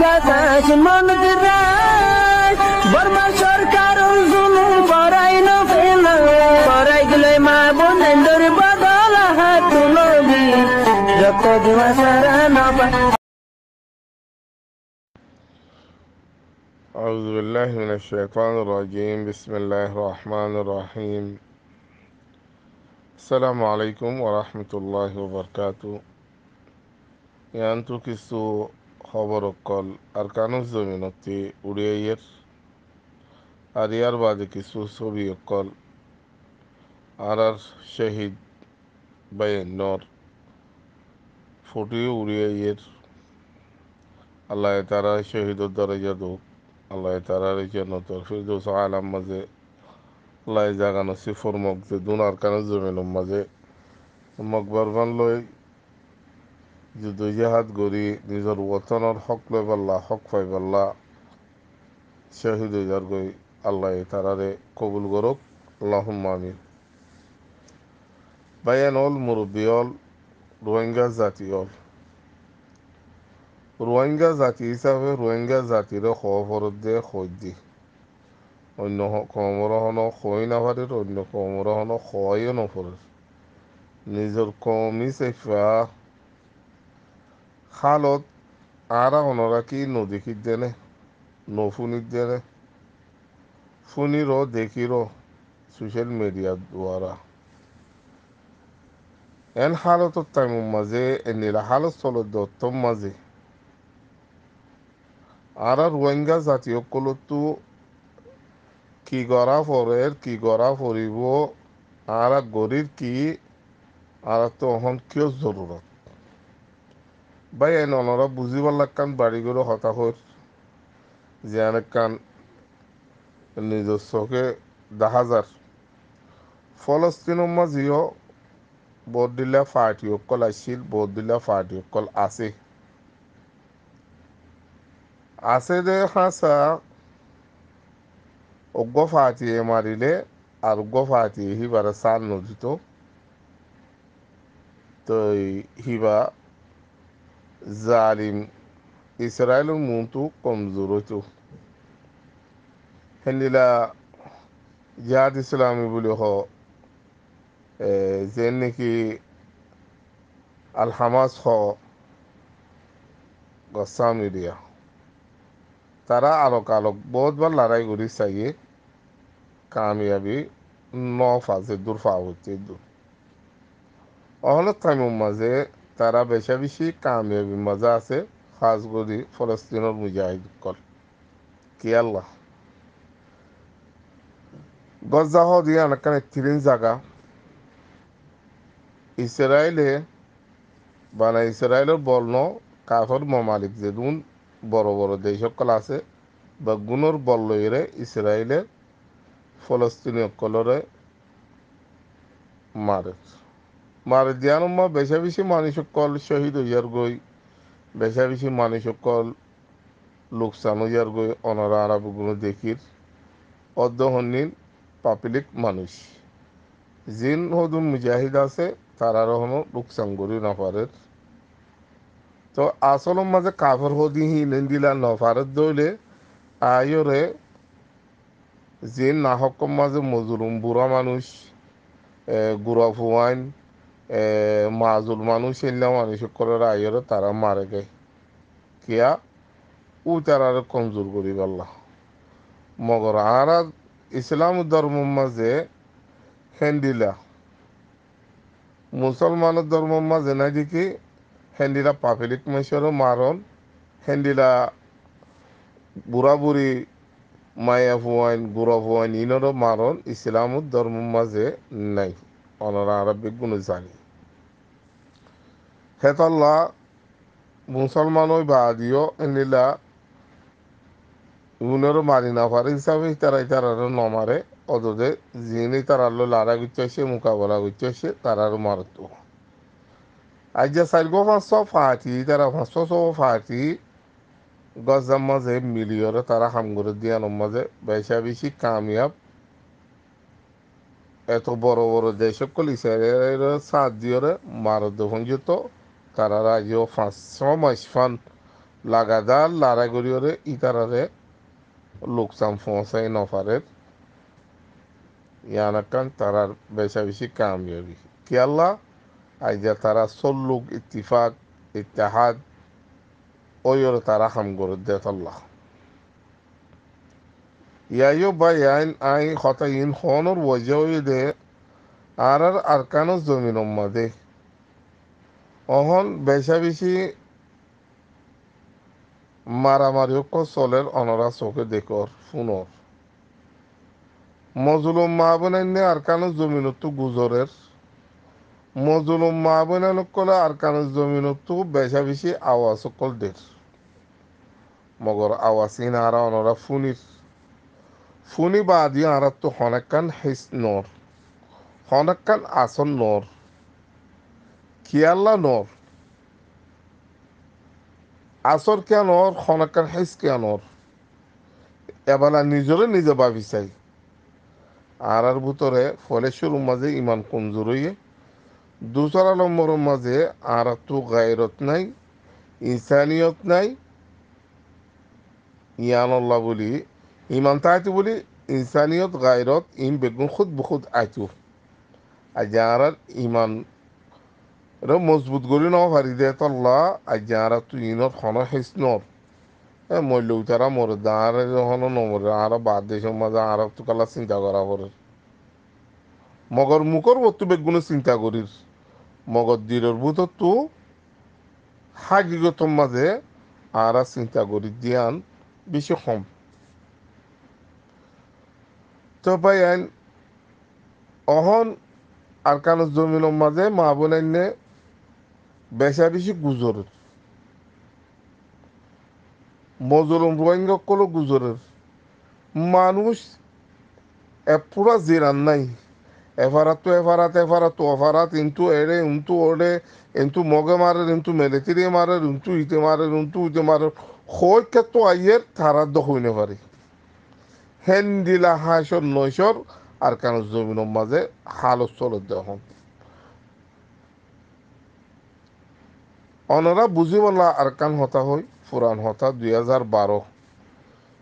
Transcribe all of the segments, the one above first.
বাতাস মন দিরাই বর্মা সরকার জুলুম করাই না ফেলা করাই গেলে মা বোনের বদল হাত তুলবি যত দিবা সারা না أعوذ بالله من الشيطان الرجيم بسم الله الرحمن الرحيم السلام عليكم ورحمة الله وبركاته يانتو كسو خبر القل أركان الزمينة أوليير أريار بعد كسو صبي القل أرار شهيد بين نور فوتي أوليير الله تعالى شهيد الدرجة دو الله تعالى جنة الفردوس عالم مزه الله জাগানো সিফর মগজে দুনার কানে জমিন মাঝে মকবরবান লই যুদ্ধ জিহাদ গরি নিজের ওতনের হক লই পাল্লা হক পাই পাল্লা শহীদ হইয়ার গই আল্লাহ তারারে কবুল করুক আল্লাহুম্মা আমিন। বায়ান অল মুরব্বিয়ল রোহিঙ্গা জাতি হিসাবে রোহিঙ্গা জাতির খবর দে খোঁজ অন্য কমরহন খই না পারের অন্য কমরহন খয়ও নপরের নিজের কমি চেফা খালত আরা অনরা কি নদীখিত দেনে নফুনিত দেনে ফুনিরও দেখিরও সোশ্যাল মিডিয়া দ্বারা এন হালতর টাইমের মাঝে এনিলা হালত চলত দত্তম মাঝে আর রোহিঙ্গা জাতীয় কলতো কি গড়া ফরের কি গড়া ফরিব আর গরির কি আর তো অহন কিয় জরুরত ভাই এন অনরা বুঝিবার লাগান বাড়ি করে হতাহর যে কান নিজস্বকে দেখা যার ফলস্তিনের মাঝেও বদিলা পার্টি অকল আসছিল বদিলা পার্টি অকল আছে দে হাসা অজ্ঞ ফাটিয়ে মারিলে আর অজ্ঞ ফাটিয়ে হিবারে সার নদীত তো হিবা জালিম ইসরায়েলের মুন্তু কমজোর হইতো হেন্দিলা জিহাদ ইসলামী বলে যে নাকি আল হামাস গসাম এরিয়া তারা আলোক আলোক বহুতবার লড়াই করি চাইয়ে কামিয়াবি ন ফাজে দূর ফা হচ্ছে দূর অহলত টাইমের মাঝে তারা বেশা বেশি কামিয়াবি মজা আছে খাস করি ফলস্তিনের মুজাহিদ কল কি আল্লাহ গজ্জাহ দিয়ে অনেকখানে তিরিন জায়গা ইসরায়েলের বলন কাফর মমালিক যেদুন বড় বড় দেশ সকল আছে বা গুণর বল লইরে ইসরায়েলের ফলস্তিনি সকলরে মারে মারে দিয়ানুম্মা বেশা বেশি মানুষ সকল শহীদ হইয়ার গই বেশা বেশি মানুষ সকল লোকসান হইয়ার গই অনারা আরব গুণ দেখির অর্ধহনীন পাবলিক মানুষ জিন হদুন মুজাহিদ আছে তারার হনো লোকসান করি না পারে তো আসলের মাঝে কাফর হদি হিলেন দিলা নফারত দইলে আয়রে জিন নাহকম মাঝে মজুরুম বুড়া মানুষ গুড়া ফুয়াইন মাজুল মানুষ এলা মানুষ করার আয়রে তারা মারে গে কিয়া ও তারার কমজোর করি আল্লাহ মগর আর ইসলাম ধর্ম মাঝে হেন্দিলা মুসলমানের ধর্ম মাঝে নাই দেখি হেন্দিলা পাবলিক মেশরও মারণ হেন্দিলা বুড়া বুড়ি মায়া ফুয়াইন গুড়া ফুয়াইন ইনরও মারণ ইসলামত ধর্ম মাঝে নাই অনারা আরবিক গুণ জানি হেতল্লা মুসলমান ওই বাদিও হেন্দিলা উনেরও মারি না পারে হিসাবে তারা নমারে অদে যিনি তারালো লড়াই করছে মোকাবেলা করছে তারারও মারত আজ যে 4-500 ফাটি তারা 500 ফাটি গজার মাঝে মিলিয়রে তারা হাম করে দিয়ানোর মাঝে বেশা বেশি কামিয়াব এত বড় বড় দেশ সকল ইসরায়েলের সাত দিয়রে মারত যেত তারা রাজিও 500 মাস ফান লাগাতার লারাগরিয়রে ইতারারে লোকসান পৌঁছাই নফারের ইয়ানাকান তারার বেশা বেশি কামিয়াবি কি আল্লাহ আইজা তারা সল্লুক ইত্তিফাক ইত্তেহাদ ওইর তারা হাম করে দেত আল্লাহ ইয়াইও বা ইয়াইন আই হতা ইন হনর ওয়াজে দে আর আরকানো জমিন মাদে অহন বেশা বেশি মারামারি চলের অনরা চোখে দেখর ফুনর মজলুম মাহবুনাইনে আরকানো জমিনতো গুজরের মজলুম মাহবুনাইনকলে আরকানো জমিনতো বেশা বেশি আওয়াজ কল দের মগর আওয়াসিন আরা অনরা ফুনির ফুনি বাদি আরা তো হনাক্কান হিস নর হনাক্কান আসন নর কিয়াল্লা নর আসর কেন নর হনাক্কান হিস কেন নর এবেলা নিজরে নিজে ভাবি চাই আর ভিতরে ফলে শুরুর মাঝে ইমান কমজোর হইয়ে দুসরা নম্বরের মাঝে আর তো গায়রত নাই ইনসানিয়ত নাই ইয়ানল্লাহ বলি ইমান তাইতে বলি ইনসানিয়ত গায়রত ইন বেগুন খুদ বহুত আইতু আজ আর ইমান মজবুত করি ন পারি দে তল্লা আজ আর তুই ইনত হন হেসনর মরলে তারা মরে আর হন নমরে আর বাদ দেশের মাঝে আর তো কালা চিন্তা করা করে মগর মুখর বস্তু বেগুনে চিন্তা করিস মগর দিলের ভিতর তো হাগিগতর মাঝে আর চিন্তা করি দিয়ান বেশি কম তো ভাই আইন অহন আর কানো জমিনের মাঝে মা বোনাইনে বেশা বেশি গুজরের মজুরম রোহিঙ্গা কলো গুজরের মানুষ পুরা জিরান নাই এফারাত তো অফারাত ইন্তু এড়ে ইন্তু ওড়ে ইন্তু মগে মারে ইন্তু মেলেতিরে মারে ইন্তু ইতে মারে হই ক্ষেত্র আইয়ের তারার দখ হইনে পারে হেন্দিলা হাঁসর নৈশর আর কেন জমিনের মাঝে হালত চলত দেখুন অনরা বুঝি বলা আর কান হতা হই পুরান হতা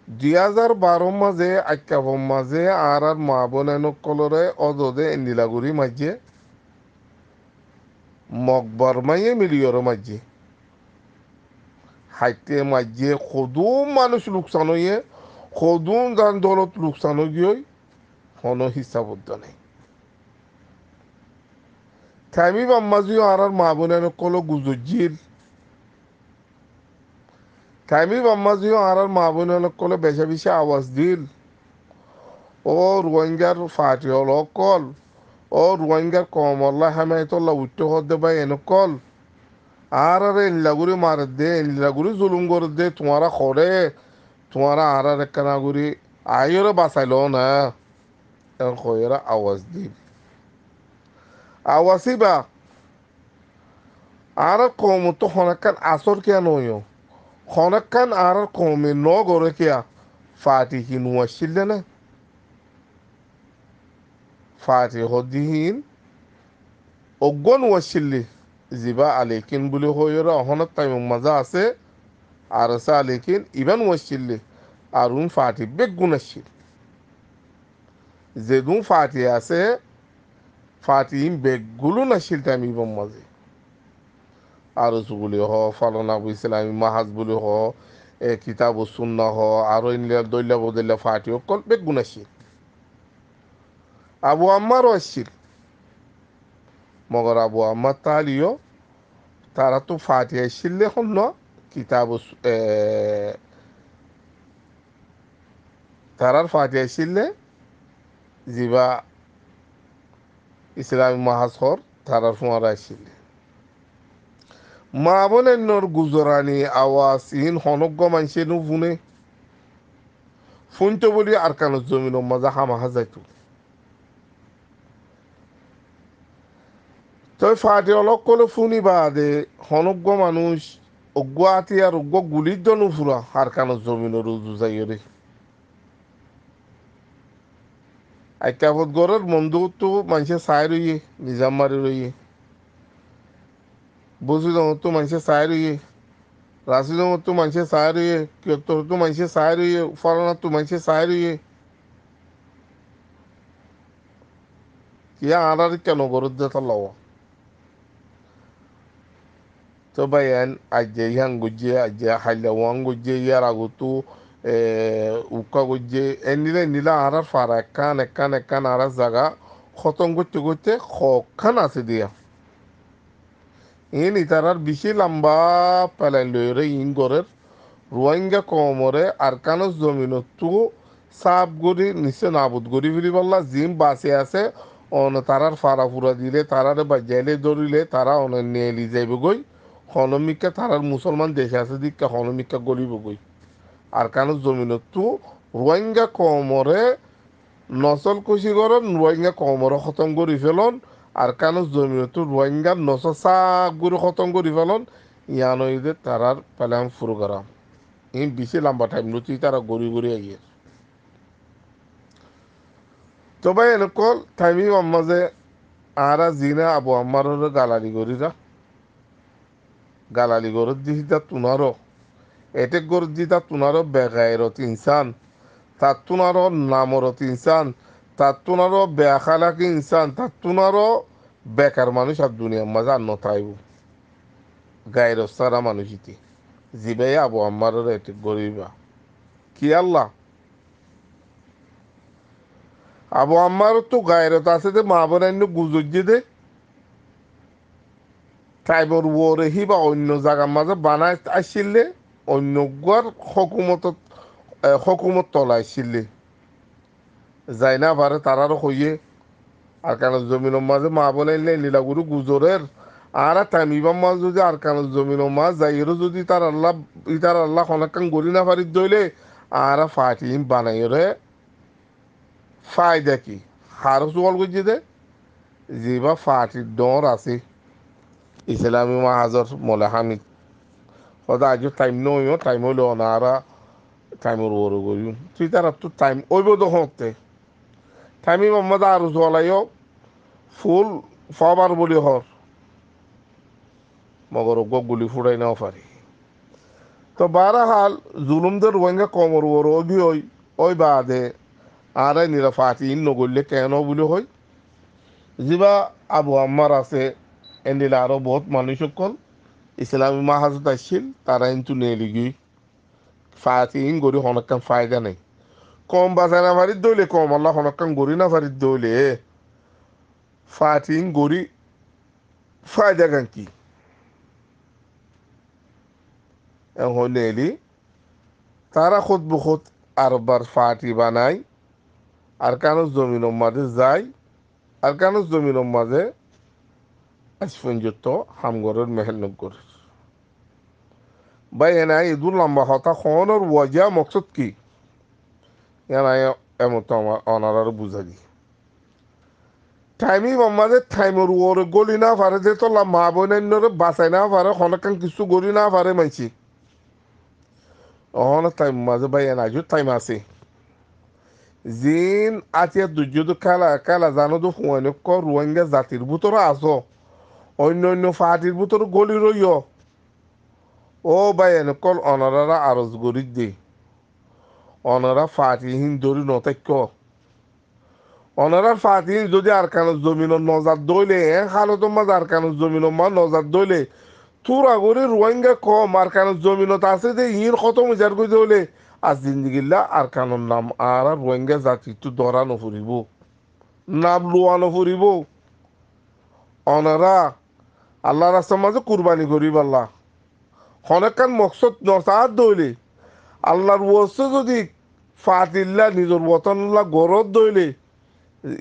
2012 মাঝে আক্কাবম মাঝে আর মা বোনেন কলরে অদদে নীলাগুড়ি মাঝে মকবর মাইয়ে মিলিয়র মাঝে হাইতে মাঝে সদুম মানুষ লোকসান হইয়ে সদুম যান দলত লোকসান গিয়ে হন হিসাবদ্ধ নেই থামি বাম্মাজিও আর মা বোনেন কলো গুজুজির থামি বাম্মাজিও আর মা বোনেন কলে বেশা বেশি আওয়াজ দিল ও রোহিঙ্গার ফাটি হল কল ও রোহিঙ্গার কমল্লা হেমায়তল্লা উঠতে হতে ভাই এনে কল আর এনলাগুড়ি মার দে এনলাগুড়ি জুলুম করে দে তোমারা করে তোমারা আর একখানা গুড়ি আইরে বাঁচাইল না এখন কয়েরা আওয়াজ দিল আওয়াজই বা আর কম তো হনাক্কান আসর কেন নয় হনাক্কান আর কমে ন গড়ে কেয়া ফাটি কি নুয়াশিল না ফাটি হদিহীন অজ্ঞন ওয়াশিল্লি জিবা আলেকিন বুলি হইরা অহনত টাইম মজা আছে আর আছে আলেকিন ইবান ওয়াশিল্লি আর ফাটি বেগুন আসিল যেদুন ফাটি আছে ফাটি বেগুলো নাছিল টাইম ইবান মাঝে আর বলি হ ফালনা ইসলামী মাহাজ বলি হ কিতাব সুন্না হ আরো ইনলিয়া দৈল্লা বদল্লা ফাটি অকল বেগুন আসিল আবু আম্মারও আসছিল মগর আবু আম্মার তালিও তারা তো ফাটিয়া আসছিল এখন ন কিতাব তারার ফাটিয়া আসছিলে জিবা ইসলামী মাহাজর তারার ফুয়ারা আসছিলে মা বোনের নর গুজরানি আওয়াজ ইন হনজ্ঞ মানসে নু ফুনে ফুনতে বলি আর কান জমিন মাজা হামাহা যাইতো তই ফাটি অলপ কলে ফুনি বাদে হনজ্ঞ মানুষ অজ্ঞ আতি আর অজ্ঞ গুলির দ নুফুরা আর কান জমিনের উজু যাইরে আইকাবত গড়ের মন্দুতো মানুষে চাই রইয়ে নিজাম মারি রইয়ে বুঝি তো মানুষে চাই রইয়ে রাশিদম তো মানুষের সায় রইয়ে কিয়ত্তর তো মানুষের সায় রইয়ে ফলানা তো মানুষের সায় রইয়ে কিয়া আর কেন গরুর দেতা লওয়া তো ভাই এন আজে ইয়াং গুজে আজে হাইলা ওয়াং গুজে ইয়ার আগতো উকা গুজে এনিলা আর ফারা একান আর জায়গা খতম করতে করতে খখান আছে দিয়া ইন ইতারার বেশি লম্বা পেলাই লইরে ইন গরের রোহিঙ্গা কমরে আরকানস জমিনতো সাপ গড়ি নিচে নাবুদ গড়ি ফিরি বললা জিম বাসে আছে অন তারার ফারা ফুরা দিলে তারারে বাজাইলে ধরিলে তারা অন নেলি যাইব গই হনমিকা তারার মুসলমান দেশে আছে দিকা হনমিকা গড়িব গই আরকানস জমিনতো রোহিঙ্গা কমরে নসল কুশি করন রোহিঙ্গা কমরে খতম করি ফেলন আরকানস জমিনতো রোহিঙ্গা নস সাপ গড়ি খতম করি ফেলন ইয়ানইদে তারার পেলাম ফুরু করা ইন বেশি লম্বা টাইম নতি তারা গড়ি গড়ি আইয়ে তো ভাই এনেকল টাইমি মাঝে আরা জিনা আবু আম্মার গালালি গরত দিহিতা তুনারো এটেক গরত দিতা তুনারো বেগায়রত ইনসান তার তুনারো নামরত ইনসান তার তুনারো বেখালাকি ইনসান তার তুনারো বেকার মানুষ আর দুনিয়ার মাঝে আর নতাইব গায়ের সারা মানুষ ইতি জিবে আবু আম্মার এটেক গরিবা কি আল্লাহ আবু আম্মার তো গায়রত আছে যে মা বোন গুজর দে ট্রাইবর ওরে হি বা অন্য জায়গার মাঝে বানাই আসছিলে অন্য গুয়ার হকুমত তলা আসছিলে যাই না পারে তারারও হইয়ে আর কেন জমিনের মাঝে মা বোন নীলাগুরু গুজরের আর টাইমিবার মাঝ যদি আর কেন জমিনের মাঝ যাইরও যদি তার আল্লাহ অনেকক্ষণ গড়ি না পারি দইলে আর ফাটি বানাই রে ফায়দা কি হারও জল করছে দে যেবা ফাটির ডর আছে ইসলামী মাহাজর মলে হামিদ সদা আজ টাইম নইও টাইম হইল না টাইমের ওর গরিম তুই তার তো টাইম ওইব দখতে টাইমি মাম্মা আর জলাইও ফুল ফবার বলি হর মগর গুলি ফুটাই নাও পারি তো বারা হাল জুলুমদের রোহিঙ্গা কমর ওর ওই বাদে আর নিরা ফাটি নগরলে কেন বলি হয় যিবা আবু আম্মার আছে এন্ডিলা আরো বহুত মানুষ সকল ইসলামী মাহাজত আসছিল তারা কিন্তু নেলিগি ফাতিন গড়ি হনকান ফায়দা নেই কম বাজায় না ফারিত দইলে কম আল্লাহ হনকান গড়ি না ফারিত দইলে ফাতিন গড়ি ফায়দা গান কি এখন নেলি তারা খুদ বহুত আরবার ফাটি বানাই আর কানো জমিনের মাঝে যায় আর কানো জমিনের মাঝে আসফঞ্জত হামগরের মেহেরনগর ভাই এনাই ইদুল লম্বা হতা খনর ওয়াজা মকসদ কি এনাই এমত আমার অনারার বুঝালি টাইমি মামাদের টাইমের ওর গলি না পারে যে তো মা বোনের বাঁচাই না পারে হনকান কিছু গলি না পারে মাইছি অহন টাইম মাঝে ভাই এনাইজুর টাইম আছে জিন আতিয়া দুর্যোগ খেলা জানো তো হুয়ানক রোহিঙ্গা জাতির ভিতরে আছো অন্য ফাটির ভিতরে গলি রইয় ও ভাই এনেকল অনারারা আরজ গরি দে অনারা ফাটিহীন দরি নতাক্য অনারার ফাটিহীন যদি আর কানো জমিনের নজার দইলে হালতের মাঝে আর কানো জমিনের মা নজার দইলে তোরা করে রোহিঙ্গা কম আর কানো জমিনত আছে যে ইন খতম উজার করে দইলে আর জিন্দিগিল্লা আর কানোর নাম আর রোহিঙ্গা জাতি তো ধরা নফুরিব নাম লোয়া নফুরিব অনারা আল্লাহ রাস্তার মাঝে কুরবানি করিব আল্লাহ হনেকান মকসদ নসাদ দইলে আল্লাহর ওয়াসে যদি ফাতিল্লা নিজের বতনলা গরত দইলে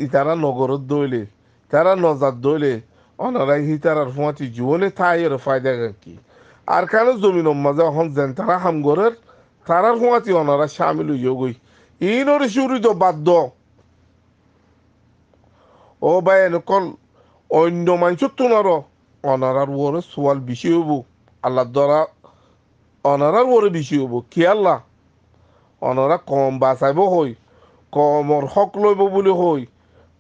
ইতারা নগরত দইলে তারা নজার দইলে অনারাই হিতারার ফুঁয়াতি জীবনে থাই এর ফায়দা কি আর কেন জমিন মাঝে হন যেন তারা হামগরের তারার ফুঁয়াতি অনারা সামিল হইয়া গই ইনর সুরিত বাধ্য ও ভাই এনেকল অন্য মানুষের তোনার অনারার ওরে সোয়াল বেশি হইব আল্লাহ দ্বারা অনারার ওরে বেশি হইব কি আল্লাহ অনারা কম বাঁচাইব হই কমর হক লইব বলে হই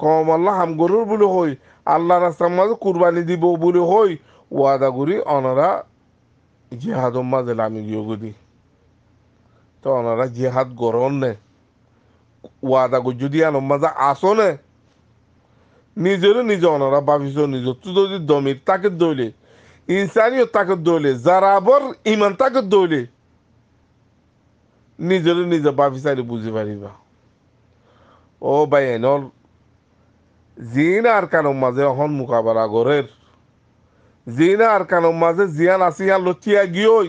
কম আল্লাহ হামগরুর বলে হই আল্লাহ রাস্তার মাঝে কুরবানি দিব বলে হই ওয়াদা করি অনারা জিহাদ মাঝে লামি গিয়ে তো ওনারা জিহাদ গরণ নে ওয়াদা যদি আনম মাঝে আসো নে নিজেরও নিজে ওনারা ভাবিস নিজে তুই যদি দমির তাকে দইলে ইনসানিও তাকে দইলে যারা আবার ইমান তাকে দইলে নিজেরও নিজে ভাবিসারি বুঝি পারিবা ও ভাই এনর জিন আর কানোর মাঝে অহন মোকাবেলা গরের জিন আর কানোর মাঝে জিয়ান আসিয়ান লচিয়া গিয়েই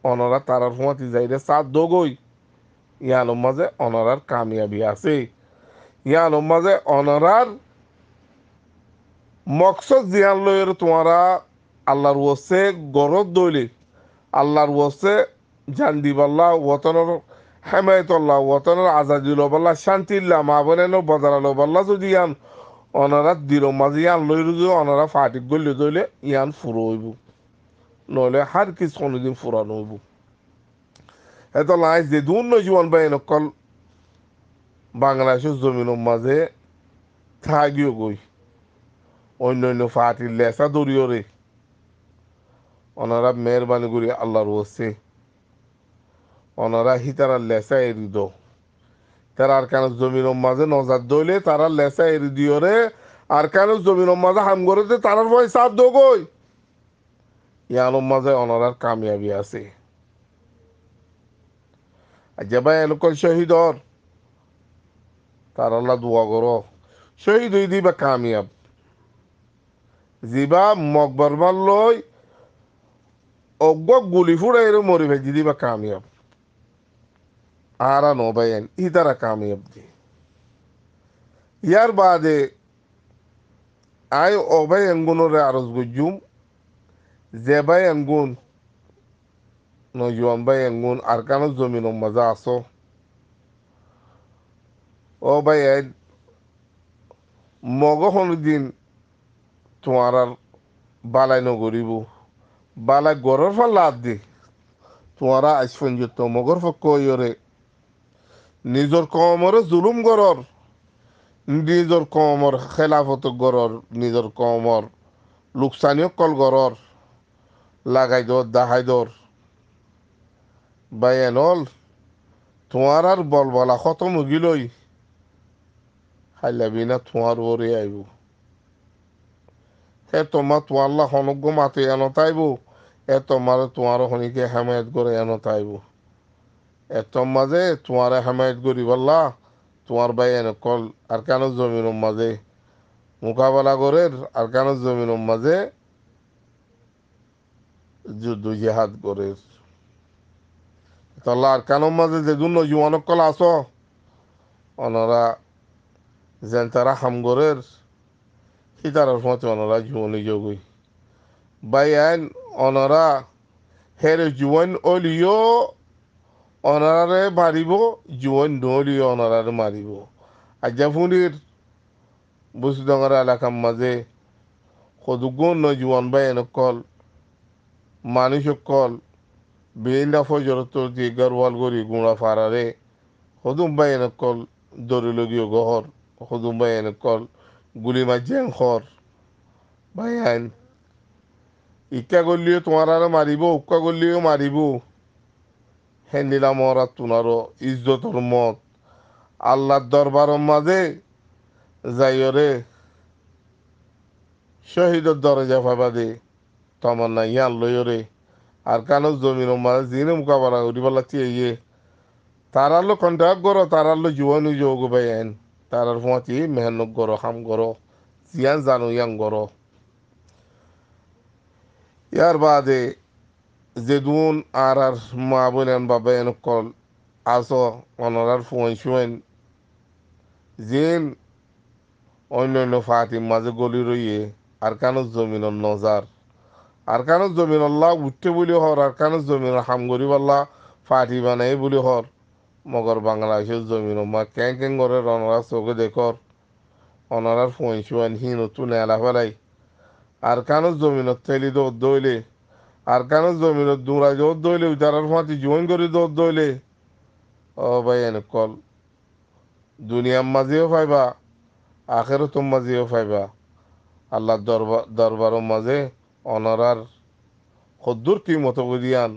অনরা তারার ফমাতি যাইরে সাত দগই ইয়ানোর মাঝে অনরার কামিয়াবি আছে ইয়ানোর মাঝে অনরার মকসদ জিয়ান লয়ের তোমারা আল্লাহর ওসে গরদ দইলে আল্লাহর ওসে জান দিবাল্লাহ ওতনের হেমায়তল্লাহ ওতনের আজাদি লবাল্লাহ শান্তিল্লাহ মা বোনেন বজারা লবাল্লাহ যদি ইয়ান অনারা দিল মাঝে ইয়ান লই যদি অনারা ফাটিক গলে দইলে ইয়ান ফুরো হইব নইলে হার কিছু কোনোদিন ফুরানো হইব এত লাই যে দুন জীবন বাই নকল বাংলাদেশের জমিনের মাঝে থাকিও গই অন্য অন্য ফাটির লেসা দরিও রে ওনারা মেহরবানি করি আল্লাহর ওসে ওনারা হিতারা লেসা এরি দো তারা আর কেন জমিনের মাঝে নজার দইলে তারা লেসা এরি দিও রে আর কেন জমিনের মাঝে হাম করে তারার ভয় সাপ দোগই ইয়ানোর মাঝে ওনারার কামিয়াবি আছে আর যে ভাই এনকল শহীদর তার আল্লাহ দোয়া করো শহীদ হই দিবা কামিয়াব জিবা মকবর মারলই অজ্ঞ গুলি ফুড়াই মরি ভেজি দিবা কামিয়াব আরা নবাইন ই তারা কামিয়াব দি ইয়ার বাদে আই অবাই এনগুনরে আরজ গুজুম যে ভাই এনগুন নজওয়ান ভাই এনগুন আর কানো জমিন মজা আসো ও ভাই মগ দিন তোমার আর বালাই নগরিব বালাই গড়ের ফল লাভ দি তোমারা আজ পর্যন্ত মগর পক্ষ ইয়রে নিজর কমরে জুলুম গড়র নিজর কমর খেলাফত গড়র নিজর কমর লোকসানীয় কল গড়র লাগাই দর দাহাই দর বাই এনল তোমার আর বল বলা খতম গিলই হাইলাবি না তোমার ওরে আইব হে তোমার তোয়াল্লা হনজ্ঞ মাতে এন তাইব এ তোমার তোমার হনিকে হেমায়ত করে এন তাইব এত মাঝে তোমার হেমায়ত করি বললা তোমার ভাই এনে কল আর কেন জমিনের মাঝে মোকাবেলা করে আর কেন জমিনের মাঝে যুদ্ধ জিহাদ করে তাহলে আর কেন মাঝে যে দুন জীবনক কল আসো ওনারা যেন তারা হামগরের সীতারার মতে ওনারা জীবনী যোগী বাই আইন ওনারা হেরে জীবন অলিও অনারারে মারিব জীবন নলিও অনারারে মারিব আজাফুনির বসুডাঙ্গার এলাকার মাঝে সদুগুণ জীবন বাই এনেকল মানুষ কল বেইন্দা ফজরত যে গরওয়াল গরি গুঁড়া Ferrari সদুম by এনেকল দরিলগীয় Gohar সদুম by এনেকল গুলিমা জেংখর by আইন ইকা করলিও তোমার মারিব উক্কা করলিও মারিব হেন্দিলা মরা তুনারো ইজ্জতর মত আল্লাহর দরবারের মাঝে যাইরে শহীদের দরজা পাবা দে তোমার না ইয়ান লইরে আর কানো জমির মাঝে জিনে মোকাবেলা করি বলা ইয়ে তারালো কন্ট্যাক্ট করো তারালো জীবন যোগ ভাই আইন তারার ফমাতি মেহনত করো কাম করো জিয়ান জানো ইয়াং করো ইয়ার বাদে যেদুন আর মা বোনেন বাবা এন কল আসো অনরার ফুয়ান শুয়েন জিন অন্য অন্য ফাতির মাঝে গলি রইয়ে আর কানো জমিনের নজার আর কানো জমিন আল্লাহ উঠতে বলি হর আর কানো জমিন হামগরি পাল্লা ফাটি বানাই বলি হর মগর বাংলাদেশের জমিন মা ক্যাং ক্যাং করে অনরা চোখে দেখর অনরার ফুয়ান শুয়েন হি নতুন এলা ফেলাই আর কানো জমিনত থেলি দৌড় দইলে আর কানো জমিনত দুরা দৌড় দইলে উতারার ফাঁতি জয়েন করে দৌড় দইলে ও ভাই এনে কল দুনিয়ার মাঝেও পাইবা আখেরাতের মাঝেও পাইবা আল্লাহর দরবারের মাঝে অনরার খদ্দুর কি মতো করিয়ান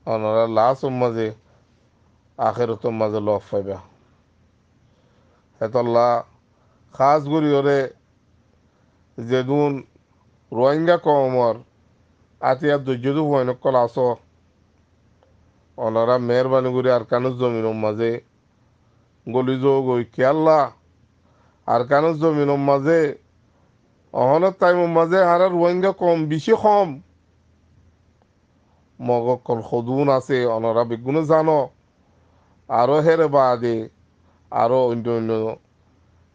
অনরা লাশ মাঝে আখেরত মাঝে লফ পাইবা হেতল্লা খাস করি ওরে যেদুন রোহিঙ্গা কমর আতিয়ার ধৈর্য ভয়নকল আস অনারা মেহরবানি করে আর কানুস জমিন মাঝে গলি গই খেয়াল্লা আর কানুস জমিন মাঝে অহনের টাইম মাঝে আর রোহিঙ্গা কম বেশি কম মগকল সদুন আছে অনারা বেগুনো জানো আরো হেরে বাদে আরো অন্য অন্য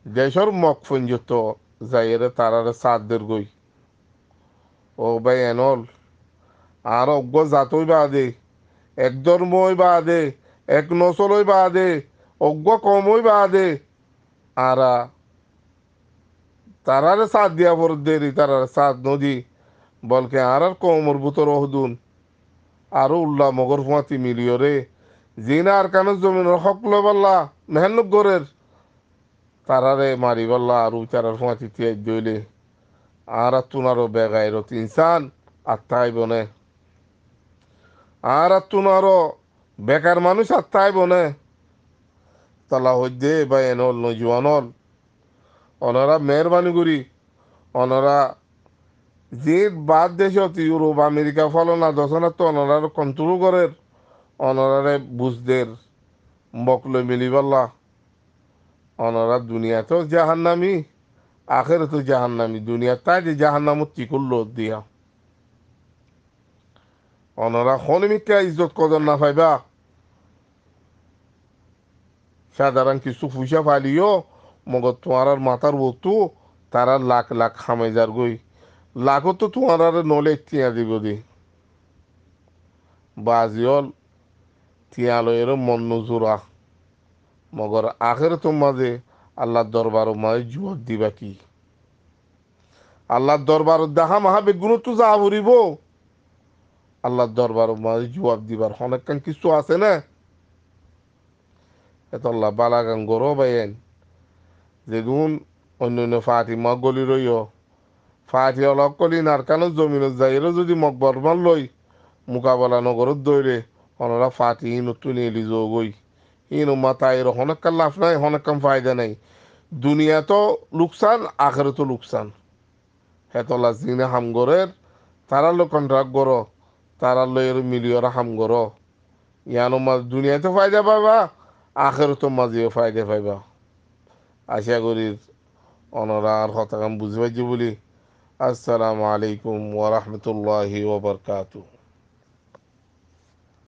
দেশর মগ পঞ্জত যাইরে তারারে সাতদের গই ও ভাই এনল আর অজ্ঞ জাতই বাদে এক ধর্মই বাদে এক নসলই বাদে অজ্ঞ কমই বাদে আরা তারারে সাথ দিয়া পর দেরি তারারে সাথ নদী বলকে আর কমর বুতর হদুন আরো উল্লাহ মগর ফুয়াতি মিলিয়রে জিনা আর কানুস জমিনের হক লবাল্লা মেহান্নুক গরের তারারে মারি বললা আর তারার ফুয়াতি তিয়াই দইলে আর তুনারও বেগাইরত ইনসান আত্মাই বনে আর তুনারও বেকার মানুষ আত্মাই বনে তালা হইদে বা এনল নজুয়ানল অনরা মেহরবানি করি অনরা যে বাদ দেশত ইউরোপ আমেরিকা ফলনা দশনার তো অনরার কন্ট্রোল করের অনরারে বুঝদের মকলে মিলিবাল্লা অনরা দুনিয়াতেও জাহান্নামি আখের তো জাহান্নামি দুনিয়া তাই যে জাহান্নামত কি করলো দিয়া অনরা হনমিকা ইজ্জত কদর না পাইবা সাধারণ কিছু পয়সা পালিও মগর তোমার মাথার বস্তু তারা লাখ লাখ খামাই যার গই লাখও তো তোমার নলে তিয়া দিব দি বাজিয়ল তিয়ালয়ের মন নজুরা মগর আখের তো মাঝে আল্লাহর দরবার মাঝে জুয়ার দিবা কি আল্লাহর দরবার দেখা মাহা বেগুন তো যা ভরিব আল্লাহর দরবার মাঝে জবাব দিবার অনেক কিছু আছে না এত আল্লাহ বালাগান গরো বাইন যেগুন অন্য অন্য ফাতিমা গলি রইও ফাটি অলক কলি নারকানো জমিনত যাইরে যদি মকবরমান লই মোকাবেলা নগরত দৈরে হনরা ফাটি নতুন এলি যোগই ইন মাতাইর অনেক লাভ নাই অনেক ফায়দা নাই দুনিয়া তো লোকসান আখেরে তো লোকসান হেতলা জিনে হামগরের তারা লো কন্ট্রাক্ট গর তারা লো এর মিলিয়রা হামগর ইয়ানো মাঝ দুনিয়াতে ফায়দা পাইবা আখের তো মাঝেও ফায়দা পাইবা আশা করি অনরা আর হতাকাম বুঝবাইছি বলি আসসালামু আলাইকুম ওয়া রাহমাতুল্লাহি ওয়া বারাকাতুহু